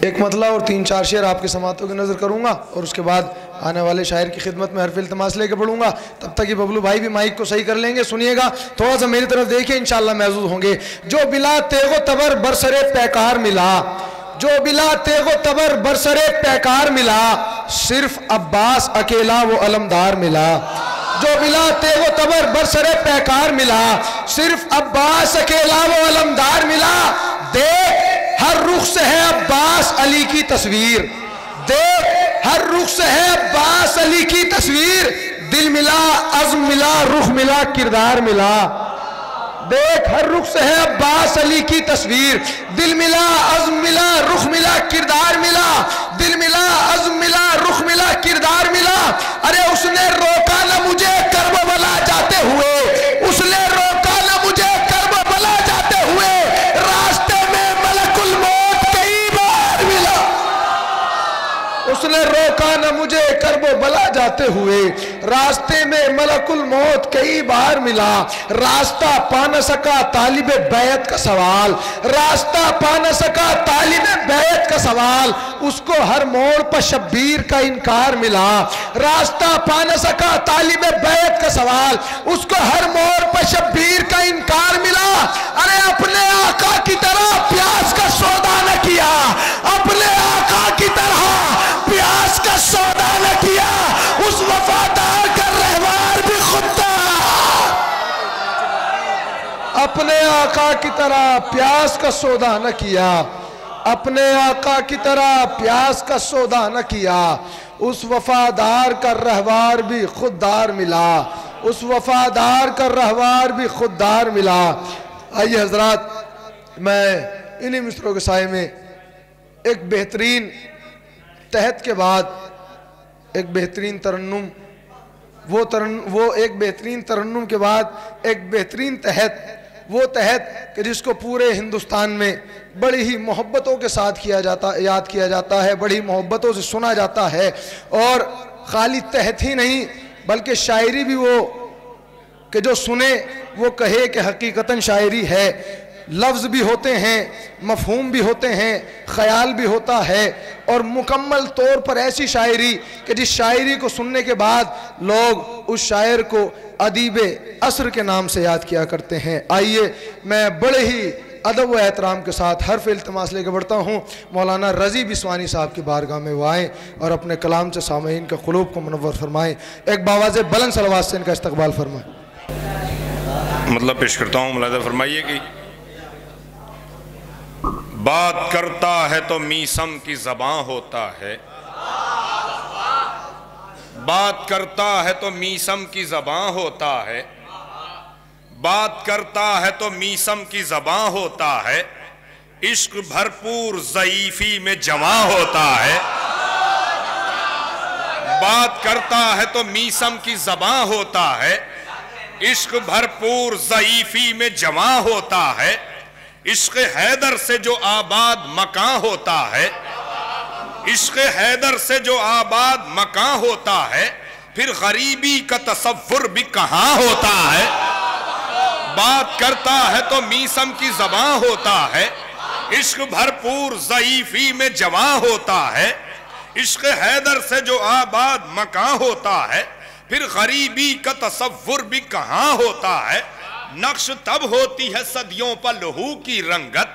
ایک مطلع اور 3-4 شعر آپ کے سماعتوں کی نظر کروں گا اور اس کے بعد آنے والے شاعر کی خدمت میں حرف التماس لے کے پڑھوں گا. تب تک یہ ببلو بھائی بھی مائک کو صحیح کر لیں گے. سنیے گا, تھوڑا سا میری طرف دیکھیں, انشاءاللہ محظوظ ہوں گے. جو بلا تیغ و تبر برسر پیکار ملا, جو بلا تیغ و تبر برسر پیکار ملا, صرف عباس اکیلا وہ علمدار ملا. جو بلا تیغ و تبر برسر پیکار ملا, صرف عباس اکیلا وہ علمدار ملا. دیکھ ہر رخ سے ہے عباس علی کی تصویر, دیکھ ہر رخ سے ہے عباس علی کی تصویر. دل ملا, عزم ملا, رخ ملا, کردار ملا. دیکھ ہر رخ سے ہے عباس علی کی تصویر. دل ملا, عزم ملا, رخ ملا, کردار ملا. دل ملا, عزم ملا, رخ ملا, کردار ملا. ارے اس نے روکا نہ مجھے کرب و بلا جاتے ہوئے, اس نے روکا نہ مجھے کرب و بلا جاتے ہوئے. راستے میں ملک الموت کئی بار ملا, اس نے روکا نہ مجھے کرب و بلا جاتے ہوئے. راستے میں ملک الموت کئی بار ملا. راستہ پا نہ سکا طالب بیعت کا سوال, راستہ پا نہ سکا طالب بیعت کا سوال. اس کو ہر موڑ پر شبیر کا انکار ملا. راستہ پا نہ سکا طالب بیعت کا سوال, اس کو ہر موڑ پر شبیر کا انکار ملا. ارے اپنے آقا کی طرح پیاس کا سودا نہ کیا, اپنے آقا کی طرح پیاس کا سودا نہ کیا. اس وفادار کا رہوار بھی خود تھا, اپنے آقا کی طرح پیاس کا سودا نہ کیا, اپنے آقا کی طرح پیاس کا سودا نہ کیا. اس وفادار کا رہوار بھی خوددار ملا, اس وفادار کا رہوار بھی خوددار ملا. آئیے حضرات, میں انہی مصروں کے سائے میں ایک بہترین تحت کے بعد ایک بہترین ترنم, وہ ایک بہترین ترنم کے بعد ایک بہترین تحت, وہ تحت کہ جس کو پورے ہندوستان میں بڑی ہی محبتوں کے ساتھ یاد کیا جاتا ہے, بڑی محبتوں سے سنا جاتا ہے. اور خالی تحت ہی نہیں بلکہ شاعری بھی وہ کہ جو سنے وہ کہے کہ حقیقتاً شاعری ہے. لفظ بھی ہوتے ہیں, مفہوم بھی ہوتے ہیں, خیال بھی ہوتا ہے, اور مکمل طور پر ایسی شاعری کہ جس شاعری کو سننے کے بعد لوگ اس شاعر کو ادیب عصر کے نام سے یاد کیا کرتے ہیں. آئیے میں بڑے ہی ادب و احترام کے ساتھ حرف التماس لے کے بڑھتا ہوں. مولانا رضی بسوانی صاحب کی بارگاہ میں وہ آئیں اور اپنے کلام سے سامعین کے قلوب کو منور فرمائیں. ایک باواز بلند صلوات سے ان کا استقبال فرمائیں. مطلب پیش کرتا ہوں, ملاحظہ فرمائیے کہ بات کرتا ہے تو میسم کی زباں ہوتا ہے, بات کرتا ہے تو میسم کی زباں ہوتا ہے, بات کرتا ہے تو میسم کی زباں ہوتا ہے. عشق بھرپور ضعیفی میں جمع ہوتا ہے, بات کرتا ہے تو میسم کی زباں ہوتا ہے. عشق بھرپور ضعیفی میں جمع ہوتا ہے. عشق حیدر سے جو آباد مکاں ہوتا ہے, عشق حیدر سے جو آباد مکاں ہوتا ہے, پھر غریبی کا تصور بھی کہاں ہوتا ہے. بات کرتا ہے تو میسم کی زباں ہوتا ہے, عشق بھرپور ضعیفی میں جمع ہوتا ہے. عشق حیدر سے جو آباد مکاں ہوتا ہے, پھر غریبی کا تصور بھی کہاں ہوتا ہے. نقش تب ہوتی ہے صدیوں پر لہو کی رنگت,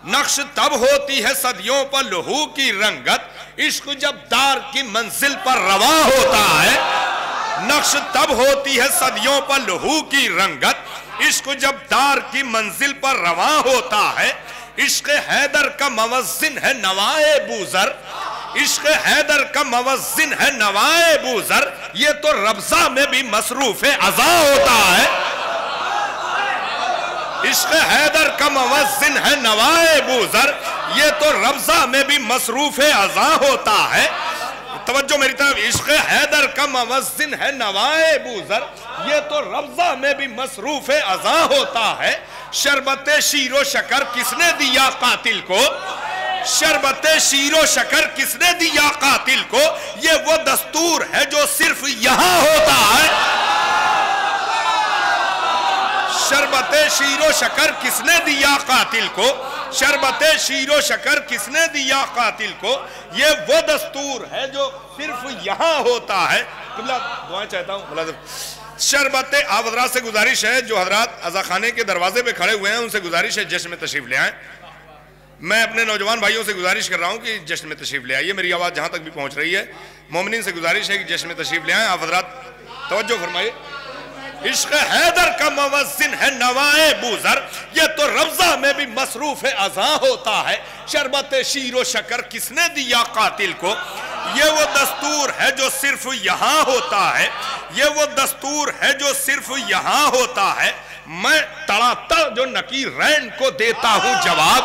نقش تب ہوتی ہے صدیوں پر لہو کی رنگت. عشق جب دار کی منزل پر رواں ہوتا ہے, نقش تب ہوتی ہے صدیوں پر لہو کی رنگت. عشق جب دار کی منزل پر رواں ہوتا ہے. عشق حیدر کا موزن ہے نوائے بوزر, عشق حیدر کا موزن ہے نوائے بوزر. یہ تو ربضہ میں بھی مصروف ازاں ہوتا ہے. عشق حیدر کا موزن ہے نوائے بوزر, یہ تو ربضہ میں بھی مصروف ازاں ہوتا ہے. توجہ میری طرف, عشق حیدر کا موزن ہے نوائے بوزر, یہ تو ربضہ میں بھی مصروف ازاں ہوتا ہے. شربت شیر و شکر کس نے دیا قاتل کو, شربت شیر و شکر کس نے دیا قاتل کو, یہ وہ دستور ہے جو صرف یہاں ہوتا ہے. शरबत शीरो शकर किसने दिया कातिल को, शरबत शीरो शकर किसने दिया कातिल को, ये वो दस्तूर है जो सिर्फ यहाँ होता है। दुआएं चाहता हूँ। शरबत आप हजरात से गुजारिश है, जो हजरात अज़ा खाने के दरवाजे पे खड़े हुए हैं उनसे गुजारिश है जश्न में तशरीफ ले आए। मैं अपने नौजवान भाइयों से गुजारिश कर रहा हूँ कि जश्न में तशरीफ ले आइए, मेरी आवाज़ जहाँ तक भी पहुँच रही है। मोमिनीन से गुजारिश है कि जश्न में तशरीफ ले आए। आप हजरात तवज्जो फरमाइए। इश्क हैदर का मुवज़्ज़िन है नवाए बूज़र, ये तो रवज़ा में भी मसरूफ़ अज़ां होता है। शरबत शीरो शकर किसने दिया कातिल को, ये वो दस्तूर है जो सिर्फ यहाँ होता है, ये वो दस्तूर है जो सिर्फ यहाँ होता है। मैं तड़ातड़ जो नकीरैन को देता हूँ जवाब,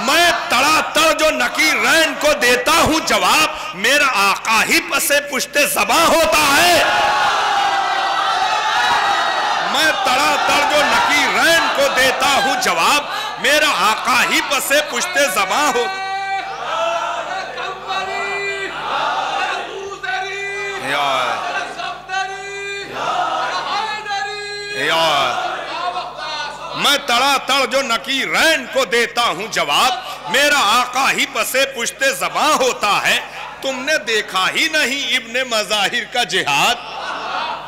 मैं तड़ातड़ जो नकीरैन को देता हूँ जवाब, मेरा आका ही पसे पुश्ते ज़बां होता है। मैं तड़ातड़ जो नकीरैन को देता हूँ जवाब, मेरा आका ही पसे पुश्ते ज़बां हो। मैं तड़ातड़ जो नकीरैन को देता हूँ जवाब, मेरा आका ही पसे पुश्ते ज़बां होता है। तुमने देखा ही नहीं इब्ने मज़ाहिर का जिहाद,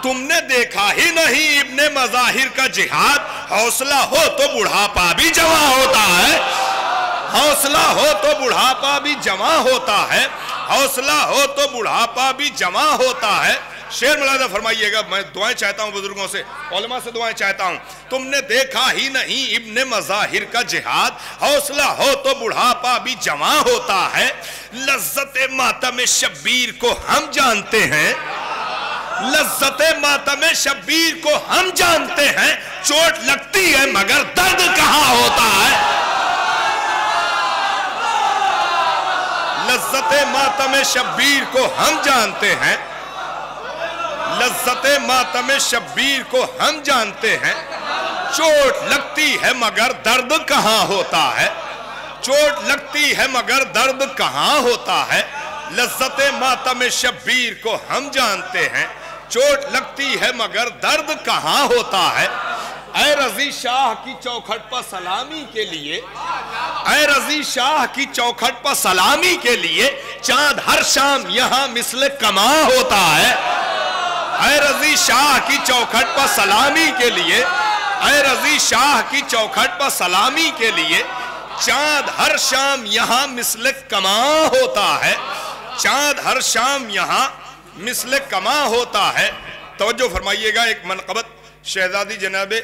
तुमने देखा ही नहीं इब्ने मज़ाहिर का जिहाद। हौसला हो तो बुढ़ापा भी जवां होता है, हौसला हो तो बुढ़ापा भी जवां होता है, हौसला हो तो बुढ़ापा भी जवां होता है। शेर मुलाज़ा फरमाइएगा। मैं दुआएं चाहता हूं बुजुर्गों से, उलमा से दुआएं चाहता हूं। तुमने देखा ही नहीं इब्ने मज़ाहिर का जिहाद, हौसला हो तो बुढ़ापा भी जवां होता है। लज्जत मातम शब्बीर को हम जानते हैं, लज्जत मातम शब्बीर को हम जानते हैं। चोट लगती है मगर दर्द कहां होता है। लज्जत मातम शब्बीर को हम जानते हैं, लज्जत मातम शब्बीर को हम जानते हैं। चोट लगती है मगर दर्द कहां होता है, चोट लगती है मगर दर्द कहां होता है। लज्जत मातम शब्बीर को हम जानते हैं, चोट लगती है मगर दर्द कहां होता है। ऐ रजी शाह की चौखट पर सलामी के लिए, ऐ रजी शाह की चौखट पर सलामी के लिए, चांद हर शाम यहां मिस्ल कमा होता है। ऐ रजी शाह की चौखट पर सलामी के लिए, ऐ रजी शाह की चौखट पर सलामी के लिए, चांद हर शाम यहां मिस्ल कमा होता है। चांद हर शाम यहां मिस्ल कमा होता है। तवज्जो फरमाइएगा। एक मनक़बत शहजादी जनाबे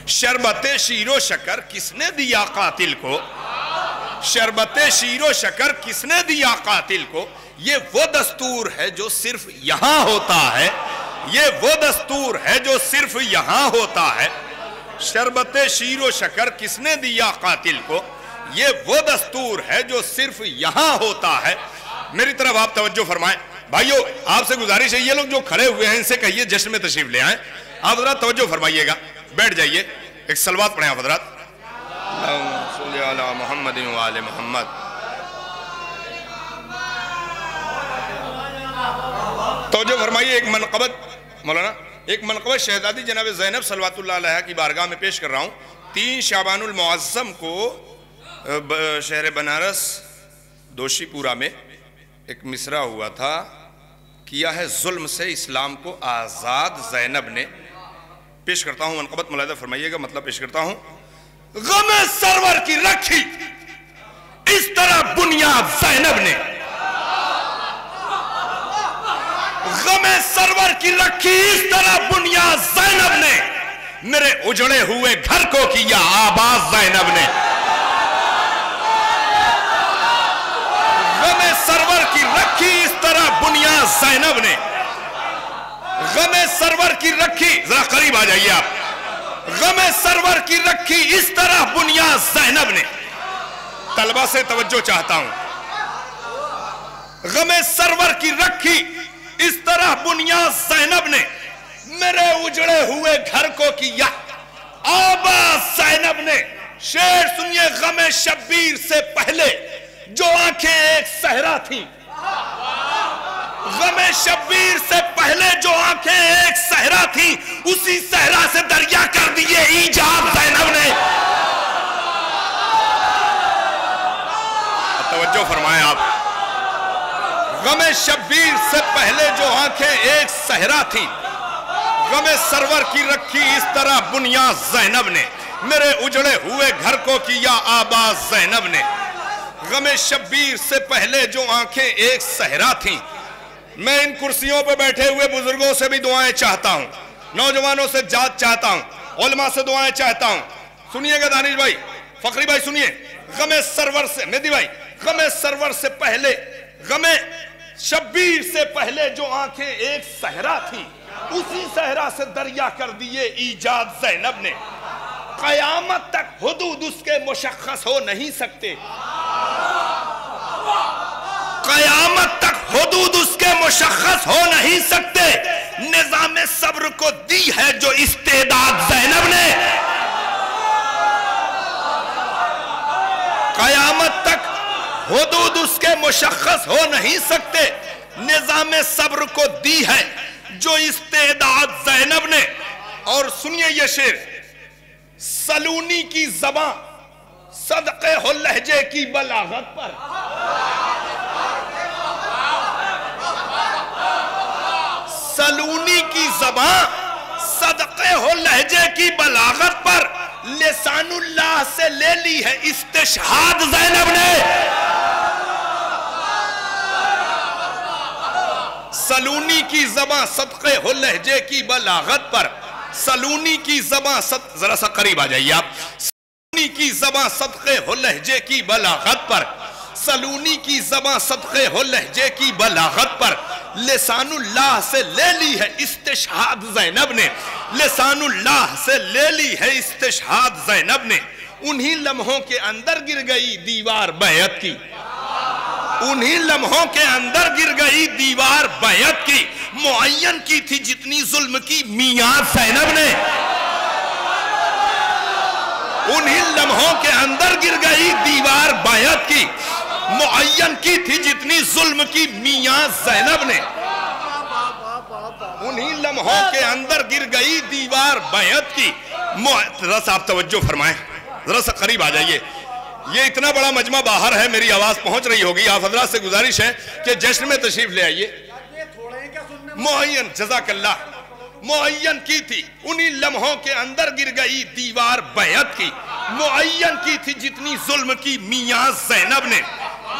शरबत शीरो शकर किसने दिया कातिल को, शरबत शीरो शकर किसने दिया कातिल को, ये वो दस्तूर है जो सिर्फ यहां होता है, ये वो दस्तूर है जो सिर्फ यहां होता है। शरबत शीरो शकर किसने दिया कातिल को, ये वो दस्तूर है जो सिर्फ यहां होता है। मेरी तरफ आप तवज्जो फरमाएं। भाइयों आपसे गुजारिश है, ये लोग जो खड़े हुए हैं इनसे कहिए जश्न में तशरीफ ले आए। आप हज़रात तवज्जो फरमाइएगा, बैठ जाइए, एक सलवात पढ़ें आप हज़रात। मोहम्मद वाले मोहम्मद। तवज्जो फरमाइए। एक मनक़बत मौलाना, एक मनक़बत शहजादी जनाब ज़ैनब सलवातुल्लाह अलैहा की बारगाह में पेश कर रहा हूँ। 3 शाबानुल मुअज़्ज़म को शहर बनारस दोशीपुरा में एक मिसरा हुआ था, किया है जुल्म से इस्लाम को आज़ाद ज़ैनब ने। पेश करता हूँ मनक़बत, मुलाहिज़ा फरमाइएगा, मतलब पेश करता हूँ। ग़म सरवर की रखी इस तरह बुनियाद ज़ैनब ने, ग़म सरवर की रखी इस तरह बुनियाद ज़ैनब ने, मेरे उजड़े हुए घर को किया आबाद ज़ैनब ने। ग़म सरवर की रखी इस तरह बुनियाद ज़ैनब ने, ग़म सरवर की रखी, जरा करीब आ जाइए आप, ग़म सरवर की रखी इस तरह बुनियाद ज़ैनब ने। तलबा से तवज्जो चाहता हूं। ग़म सरवर की रखी इस तरह बुनियाद ज़ैनब ने, मेरे उजड़े हुए घर को किया आबाद ज़ैनब ने। शेर सुनिए। ग़म शब्बीर से पहले जो आंखें एक सहरा थी, غم شبیر سے پہلے جو آنکھیں ایک صحرا تھی اسی صحرا سے دریا کر دیے ایجاد زینب نے. توجہ فرمائیں آپ. غم شبیر سے پہلے جو آنکھیں ایک صحرا تھی غم سرور کی رکھی اس طرح بنیاد زینب نے. میرے اجڑے ہوئے گھر کو کیا آباد زینب نے. غم شبیر سے پہلے جو آنکھیں ایک صحرا تھیں. میں ان کرسیوں پہ بیٹھے ہوئے بزرگوں سے بھی دعائیں چاہتا ہوں, نوجوانوں سے جات چاہتا ہوں, علماء سے دعائیں چاہتا ہوں. سنیے گا دانش بھائی, فخری بھائی سنیے. غم سرور سے, مہدی بھائی, غم سرور سے پہلے, غم شبیر سے پہلے جو آنکھیں ایک صحرا تھی اسی صحرا سے دریا کر دیے ایجاد زینب نے. قیامت تک حدود اس کے مشخص ہو نہیں سکتے. قیامت تک حدود اس کے مشخص ہو نہیں سکتے. نظام صبر کو دی ہے جو استعداد زینب نے. قیامت تک حدود اس کے مشخص ہو نہیں سکتے. نظام صبر کو دی ہے جو استعداد زینب نے. اور سنیے یہ شعر, سلونی کی زباں صدقے ہو لہجے کی بلاغت پر. سلونی کی زباں صدقے ہو لہجے کی بلاغت پر لسان اللہ سے لے لی ہے استشہاد زینب نے. سلونی کی زباں صدقے ہو لہجے کی بلاغت پر. سلونی کی زباں ذرا سا قریب آ جائیے آپ. سلونی کی زباں صدقے ہو لہجے کی بلاغت پر. سلونی کی زباں صدقے ہو لہجے کی بلاغت پر لسان اللہ سے لے لی ہے استشہاد زینب نے. لسان اللہ سے لے لی ہے استشہاد زینب نے. انہی لمحوں کے اندر گر گئی دیوار بیعت کی. انہی لمحوں کے اندر گر گئی دیوار بیعت کی. معین کی تھی جتنی ظلم کی میعاد زینب نے. انہی لمحوں کے اندر گر گئی دیوار بیعت کی. معین کی تھی جتنی ظلم کی میعاد زینب نے. انہی لمحوں کے اندر گر گئی دیوار بیعت کی. ذرا سا آپ توجہ فرمائیں, ذرا سا قریب آ جائیے. یہ اتنا بڑا مجمع باہر ہے, میری آواز پہنچ رہی ہوگی. آپ حضرات سے گزارش ہے کہ جشن میں تشریف لے آئیے. معین, جزاک اللہ, معین کی تھی انہی لمحوں کے اندر گر گئی دیوار بیعت کی. معین کی تھی جتنی ظلم کی میعاد زینب نے.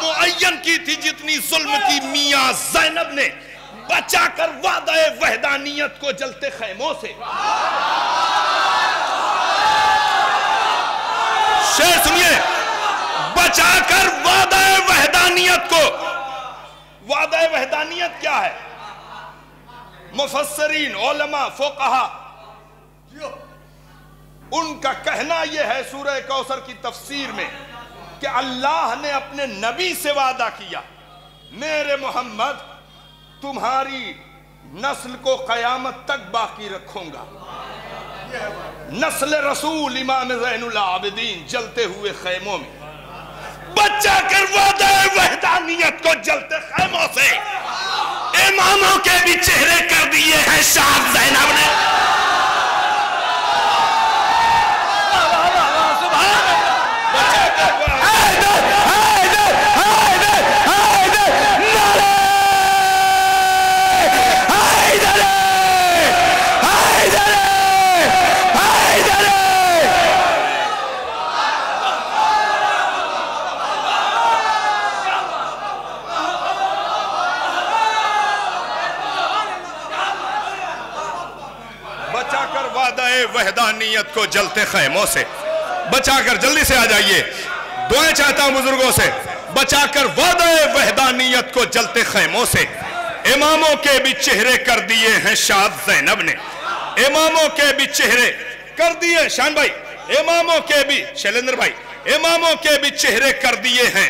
معین کی تھی جتنی ظلم کی میعاد زینب نے. بچا کر وعدہ وحدانیت کو جلتے خیموں سے. شعر سنیے, بچا کر وعدہ وحدانیت کو. وعدہ وحدانیت کیا ہے؟ مفسرین, علماء, فقہا ان کا کہنا یہ ہے سورہ کوثر کی تفسیر میں کہ اللہ نے اپنے نبی سے وعدہ کیا, میرے محمد تمہاری نسل کو قیامت تک باقی رکھوں گا. نسل رسول امام زین العابدین جلتے ہوئے خیموں میں. بچا کر وعدہ وحدانیت کو جلتے خیموں سے اماموں کے بھی چہرے کر دیے ہیں شاد زینب نے. وحدانیت کو جلتے خیموں سے بچا کر, جلدی سے آ جائیے, دعائیں چاہتا ہوں بزرگوں سے. بچا کر وعدہ وحدانیت کو جلتے خیموں سے اماموں کے بھی چہرے کر دیے ہیں شاد زینب نے. اماموں کے بھی چہرے کر دیے, شان بھائی, اماموں کے بھی, شیلندر بھائی, اماموں کے بھی چہرے کر دیے ہیں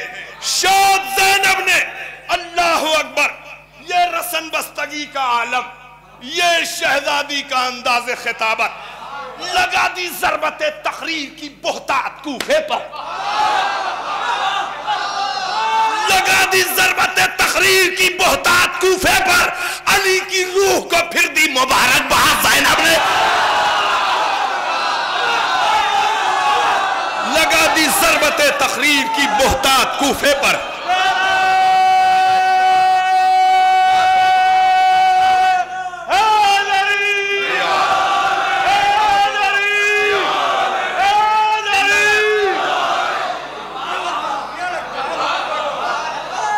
شاد زینب نے. اللہ اکبر. یہ رسن بستگی کا عالم, یہ شہزادی کا انداز خطابت, لگا دی ضربت تقریر کی بہتات کوفے پر, लगा दी ज़रबत तहरीर की बोहतात कूफे पर, अली की रूह को फिर दी मुबारकबाद ज़ैनब ने। लगा दी ज़रबत तहरीर की बोहतात कूफे पर,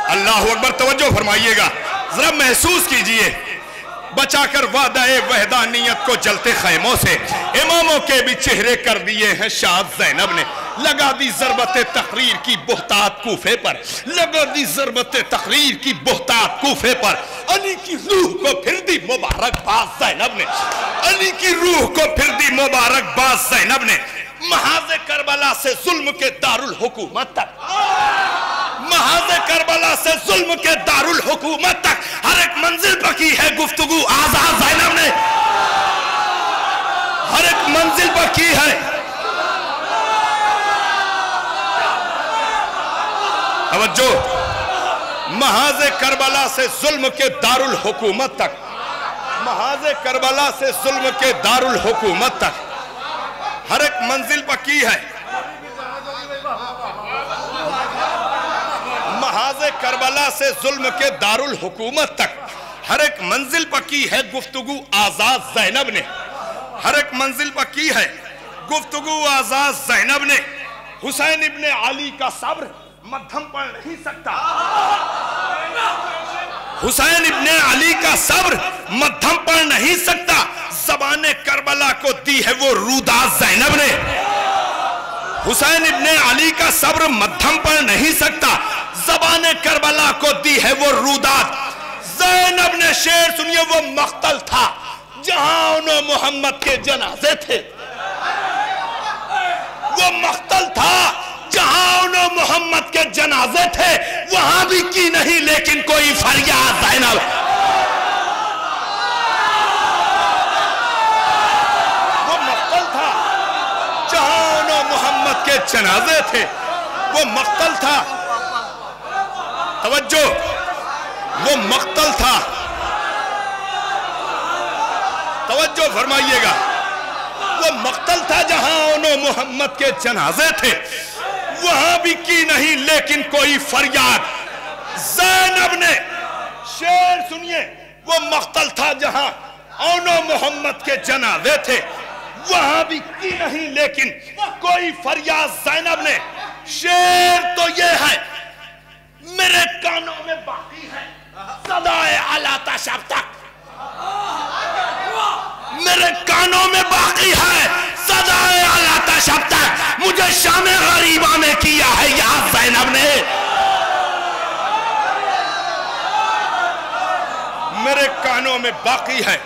अल्लाहु अकबर। तवज्जो फरमाइएगा, जरा महसूस कीजिए, बचाकर वादा-ए वहदानियत को जलते खैमों से इमामों के भी चेहरे कर दिए हैं शाद ज़ैनब ने। लगा दी ज़रबत तहरीर की बोहतात कूफे पर, लगा दी ज़रबत तहरीर की बोहतात कूफे पर, अली की रूह को फिर दी मुबारकबाद ज़ैनब ने। अली की रूह को फिर दी मुबारकबाद ज़ैनब ने। महाज़े करबला से जुल्म के दारुल हुकूमत तक, महाज़े करबला से जुल्म के दारुल हुकूमत तक हर एक मंजिल पर की है गुफ्तगू आज़ाद ज़ैनब ने। हर एक मंजिल पर की है। तवज्जो, महाज़े करबला से जुल्म के दारुल हुकूमत तक, महाज़े करबला से जुल्म के दारुल हुकूमत तक हर एक मंजिल पर की है। महाज़े करबला से जुल्म के दारुल हुकूमत तक हर एक मंजिल पर की है गुफ्तगू आज़ाद ज़ैनब ने। हर एक मंजिल पर की है गुफ्तगू आज़ाद ज़ैनब ने। हुसैन इब्ने अली का सब्र मध्यम पड़ नहीं सकता। हुसैन इब्ने अली का सब्र मध्यम पड़ नहीं सकता। ज़बाने करबला को दी है वो रूदात ज़ैनब ने। हुसैन इब्ने अली का सब्र मध्यम पड़ नहीं सकता। ज़बाने करबला को दी है वो रूदात ज़ैनब ने। शेर सुनिए, वो मख्तल था जहां उन्होंने मोहम्मद के जनाजे थे। वो मख्तल था जहां उन्होंने मोहम्मद के जनाजे थे। वहां भी की नहीं लेकिन कोई फरियाद ज़ैनब। वो मख्तल था जहां उन्होंने मोहम्मद के जनाजे थे। वो मख्तल था, तवज्जो, वो मख्तल था। तवज्जो फरमाइएगा, वो मख्तल था जहां उन्होंने मोहम्मद के जनाजे थे। वहां भी की नहीं लेकिन कोई फरियाद ज़ैनब ने। शेर सुनिए, वो मख्तल था जहां उन्होंने मोहम्मद के जनाजे थे। वहां भी की नहीं लेकिन कोई फरियाद ज़ैनब ने। शेर तो ये है, मेरे कानों में बाकी है सदाए अलाता शब तक। मेरे कानों में बाकी है सदाए अलाता शब तक। मुझे शामे गरीबा में किया है याद ज़ैनब ने। मेरे कानों में बाकी है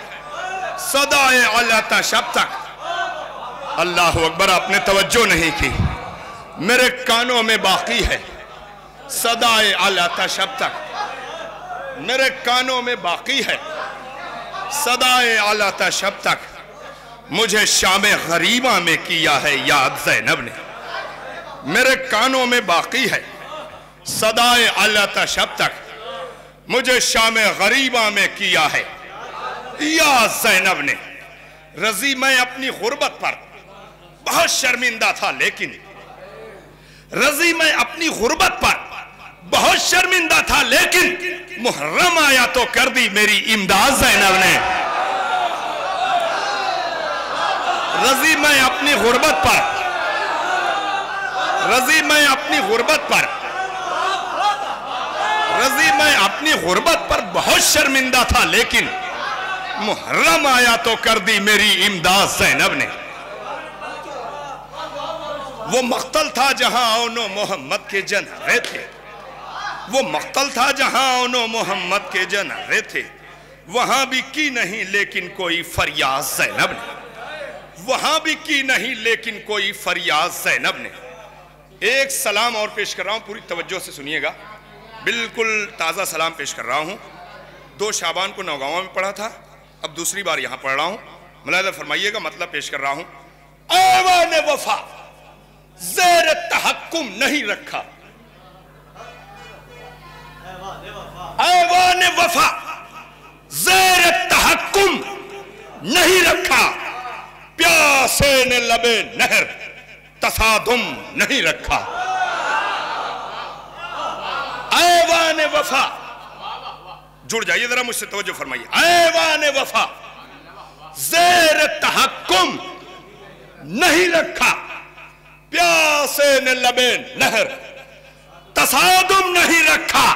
सदाए अलाता शब तक। अल्लाह अकबर, आपने तवज्जो नहीं की। मेरे कानों में बाकी है सदाए अलाता शब तक। मेरे कानों में बाकी है सदाए अलाता शब तक। मुझे शामे गरीबा में किया है याद ज़ैनब ने। मेरे कानों में बाकी है सदाए अलाता शब तक। मुझे शामे गरीबा में किया है याद ज़ैनब ने। रज़ी मैं अपनी गुर्बत पर बहुत शर्मिंदा था, लेकिन रज़ी मैं अपनी गुर्बत पर बहुत शर्मिंदा था, लेकिन मुहर्रम आया तो कर दी मेरी इमदाद ज़ैनब ने। रज़ी मैं अपनी गुर्बत पर, रज़ी मैं अपनी गुर्बत पर, रज़ी मैं अपनी गुर्बत पर बहुत शर्मिंदा था, लेकिन मुहर्रम आया तो कर दी मेरी इमदाद ज़ैनब ने। वो मख्तल था जहां उन्हों मोहम्मद के जनाजे थे। वो मख्तल था जहां उन्हों मोहम्मद के जनाजे थे। वहां भी की नहीं लेकिन कोई फरियाद ज़ैनब ने। वहां भी की नहीं लेकिन कोई फरियाद ज़ैनब ने। एक सलाम और पेश कर रहा हूं, पूरी तवज्जो से सुनिएगा। बिल्कुल ताज़ा सलाम पेश कर रहा हूं। 2 शाबान को नौगांव में पढ़ा था, अब दूसरी बार यहां पढ़ रहा हूं। मुलाहिज़ा फरमाइएगा, मतलब पेश कर रहा हूं। ऐवान वफा ज़ेर तहक्कुम नहीं रखा, वफा ज़ेर तहक्कुम नहीं रखा, प्यासे ने लबे नहर तसादुम नहीं रखा। ऐवान वफा, जुड़ जाइए जरा मुझसे, तवज्जो फरमाइए। ऐवान वफा ज़ेर तहक्कुम नहीं रखा, प्यासे ने लबे नहर तसादुम नहीं रखा।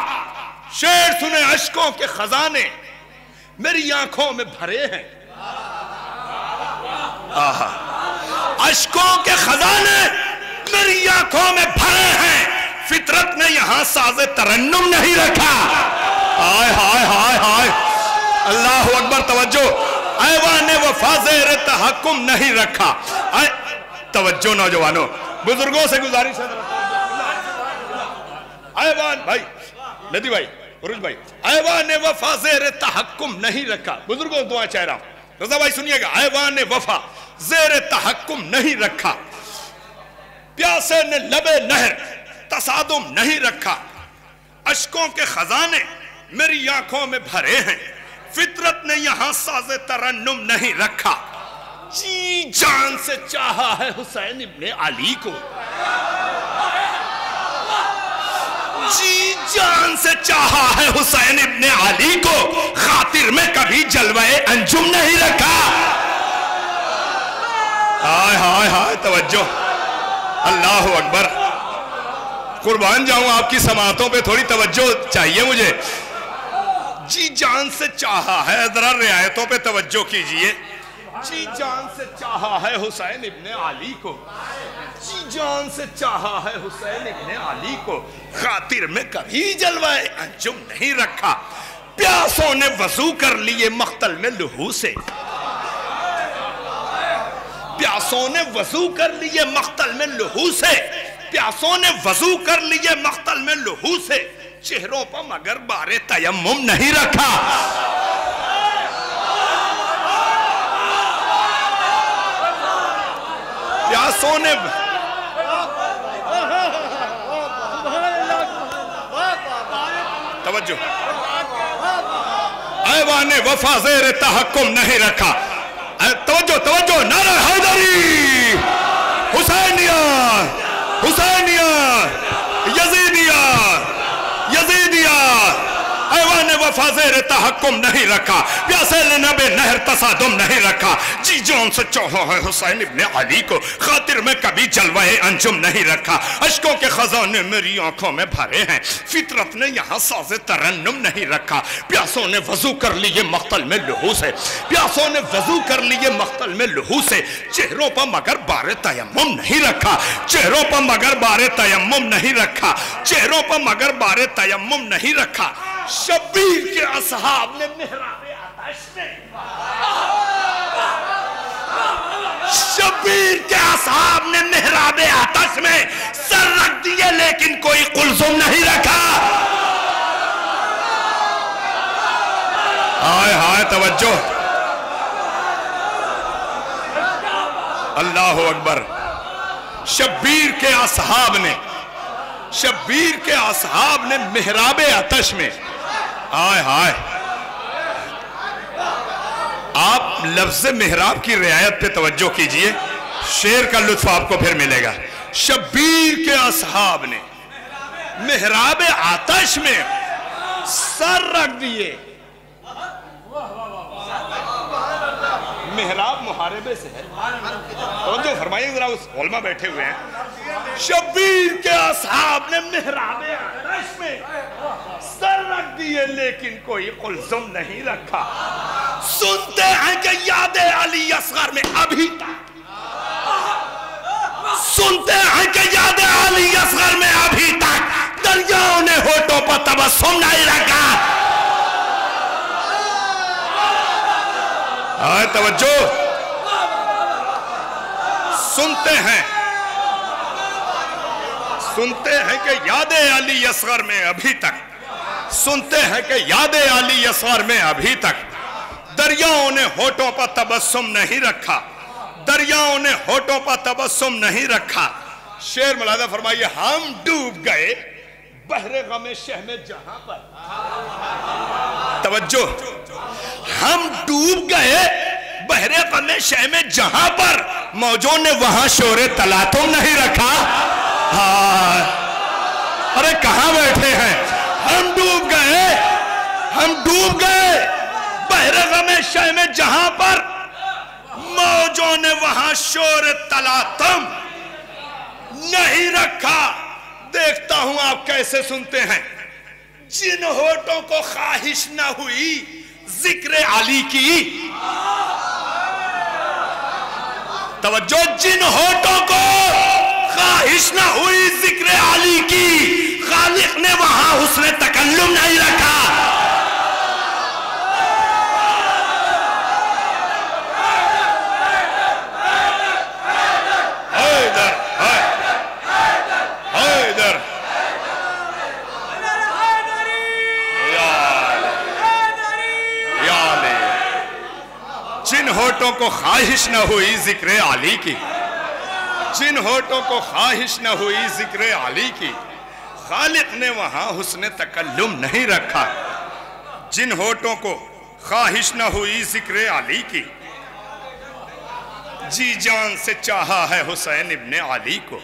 शेर सुने, अश्कों के खजाने मेरी आंखों में भरे हैं। आहा, अश्कों के खजाने मेरी आंखों में भरे हैं, फितरत ने यहां साज़े तरन्नुम नहीं रखा। हाय हाय हाय हाय, अल्लाह अकबर, तवज्जो। ऐवान वफा ज़ेर तहक्कुम नहीं रखा। तवज्जो नौजवानों, बुजुर्गों से गुजारिश है, ऐवान भाई, नदी भाई, उरुज भाई, ऐवान वफा ज़ेर तहक्कुम नहीं रखा। बुजुर्गों दुआ चाह रहा हूं, रजा भाई सुनिएगा। ऐवान वफा ज़ेर तहक्कुम नहीं रखा, प्यासे ने लबे नहर तसादुम नहीं रखा। अश्कों के खजाने मेरी आंखों में भरे हैं, फितरत ने यहां साज़े तरन्नुम नहीं रखा। जी जान से चाहा है हुसैन इब्ने अली को, जी जान से चाहा है हुसैन इब्ने अली को, खातिर में कभी जलवाए अंजुम नहीं रखा। हाय हाय हाय, तवज्जो, अल्लाह अकबर। कुर्बान जाऊं आपकी समातों पे, थोड़ी तवज्जो चाहिए मुझे। जी जान से चाहा है, जरा रियायतों पे तवज्जो कीजिए। जी जान से चाहा है हुसैन इब्ने अली को, जी जान से चाहा है हुसैन इब्ने अली को, खातिर में कभी जलवाए अंजुम नहीं रखा। प्यासों ने वजू कर लिए मख्तल में लहू से, प्यासों ने वजू कर लिए मख्तल में लहू से, प्यासों ने वजू कर लिए मख्तल में लहू से, चेहरों पर मगर बारे तयम्मुम नहीं रखा। प्यासों ने तवज्जो, ऐवान वफा ज़ेर तहक्कुम नहीं रखा। तवज्जो तवज्जो, नारा हैदरी, हुसैनिया हुसैनिया, यजीदिया यजीदिया। ऐवान वफा ज़ेर तहक्कुम नहीं रखा, प्यासे ने नबे नहर तसादुम नहीं रखा। जी जान से चाहा है हुसैन इब्ने अली को, खातिर में कभी जलवाए अंजुम नहीं रखा। अश्कों के खजाने मेरी आंखों में भरे हैं, फितरत ने यहाँ साज़े तरन्नुम नहीं रखा। प्यासों ने वजू कर लिए मख्तल में लहू से, प्यासों ने वजू कर लिए मख्तल में लहू से, चेहरों पर मगर बारे तयम्मुम नहीं रखा, चेहरों पर मगर बारे तयम्मुम नहीं रखा, चेहरों पर मगर बारे तयम्मुम नहीं रखा। शब्बीर के असहाब ने मेहराबे आतश में, शब्बीर के असहाब ने मेहराबे आतश में सर रख दिए, लेकिन कोई कुलसुम नहीं रखा। हाय हाय, तवज्जो, अल्लाह अकबर। शब्बीर के असहाब ने, शब्बीर के असहाब ने मेहराबे आतश में, हाय हाय। आप लफ्ज़ मेहराब की रियायत पे तवज्जो कीजिए, शेर का लुत्फ आपको फिर मिलेगा। शब्बीर के असहाब ने मेहराब आतश में सर रख दिए। मेहराब मुहारबे से है, और जो फरमाइए जरा, उस उलमा बैठे हुए हैं। शब्बीर के असहाब ने मेहराबे आतश में सर रख दिए, लेकिन कोई कुलसुम नहीं रखा। सुनते हैं कि यादे अली असगर में अभी तक, सुनते हैं कि यादे अली असगर में अभी तक दरियाओं ने होठों पर तबस्सुम नहीं रखा। तवज्जो, सुनते हैं कि यादे अली असगर में अभी तक, सुनते हैं कि यादे अली असगर में अभी तक दरियाओं ने होठों पर तबस्सुम नहीं रखा, दरियाओं ने होठों पर तबस्सुम नहीं रखा। शेर मुलादा फरमाइए, हम डूब गए बहरे गमे शह में जहां पर, توجہ، ہم ڈوب گئے بحر غم شہ میں جہاں پر موجوں نے وہاں شور تلاطم نہیں رکھا. ارے کہاں بیٹھے ہیں؟ ہم ڈوب گئے بحر غم شہ میں جہاں پر موجوں نے وہاں شور تلاطم نہیں رکھا. دیکھتا ہوں آپ کیسے سنتے ہیں. جن ہونٹوں کو خواہش نہ ہوئی ذکر علی کی، توجہ، جن ہونٹوں کو خواہش نہ ہوئی ذکر علی کی، خالق نے وہاں حسن تکلم نہیں رکھا. جن ہونٹوں کو خواہش نہ ہوئی ذکر علی کی، جن ہونٹوں کو خواہش نہ ہوئی ذکر علی کی، خالق نے وہاں حسن تکلم نہیں رکھا. جن ہونٹوں کو خواہش نہ ہوئی ذکر علی کی، جی جان سے چاہا ہے حسین ابن علی کو،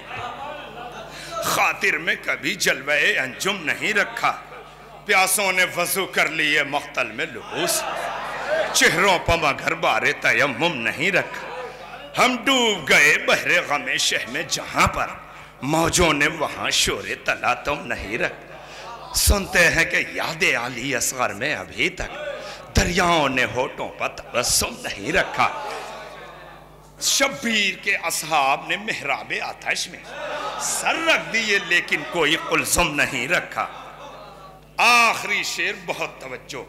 خاطر میں کبھی جلوہ انجم نہیں رکھا. پیاسوں نے وضو کر لیے مقتل میں لبوس، چہروں پہ مگر بار تیمم نہیں رکھا. ہم ڈوب گئے بحر غم شہ میں جہاں پر موجوں نے وہاں شور تلاطم نہیں رکھا. سنتے ہیں کہ یاد علی اصغر میں ابھی تک دریاؤں نے ہونٹوں پر تبسم نہیں رکھا. شبیر کے اصحاب نے محراب آتش میں سر رکھ دیے لیکن کوئی قلزم نہیں رکھا. آخری شعر بہت توجہ.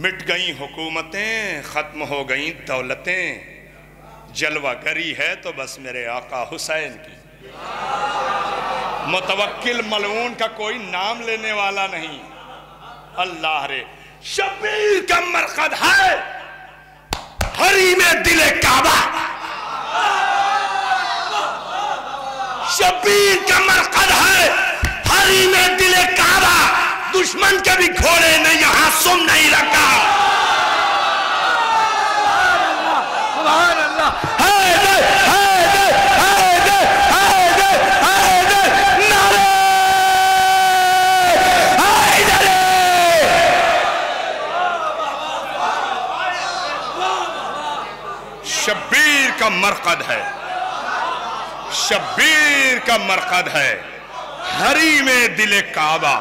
مٹ گئیں حکومتیں، ختم ہو گئیں دولتیں، جلوہ گری ہے تو بس میرے آقا حسین کی. متوکل ملعون کا کوئی نام لینے والا نہیں. اللہ رے، شبیر کا مرقد ہے حریم دل کعبہ، شبیر کا مرقد ہے حریم دل کعبہ. دشمن کے بھی گھوڑے نے یہاں سم نہیں رکھا. سبحان اللہ. حیدر حیدر حیدر حیدر حیدر نعرہ حیدر. شبیر کا مرقد ہے، شبیر کا مرقد ہے حریم دل کعبہ.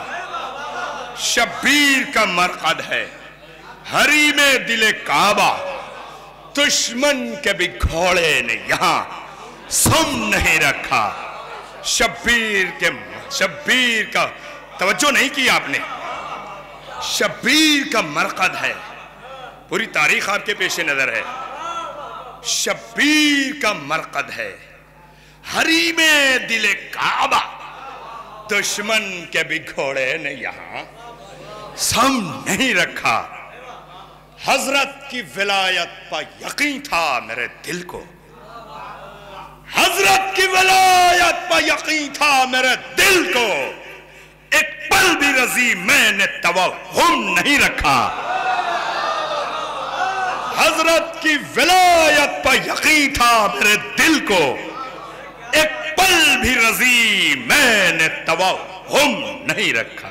شبیر کا مرقد ہے حریم دل کعبہ. دشمن کے بھی گھوڑے نے یہاں سم نہیں رکھا. شبیر کا توجہ نہیں کی آپ نے. شبیر کا مرقد ہے، پوری تاریخ آپ کے پیش نظر ہے. شبیر کا مرقد ہے حریم دل کعبہ. دشمن کے بھی گھوڑے نے یہاں سم نہیں رکھا. حضرت کی ولایت پر یقین تھا میرے دل کو، حضرت کی ولایت پر یقین تھا میرے دل کو. ایک پل بھی رضی میں نے توہم نہیں رکھا. حضرت کی ولایت پر یقین تھا میرے دل کو، ایک پل بھی رضی میں نے توہم نہیں رکھا.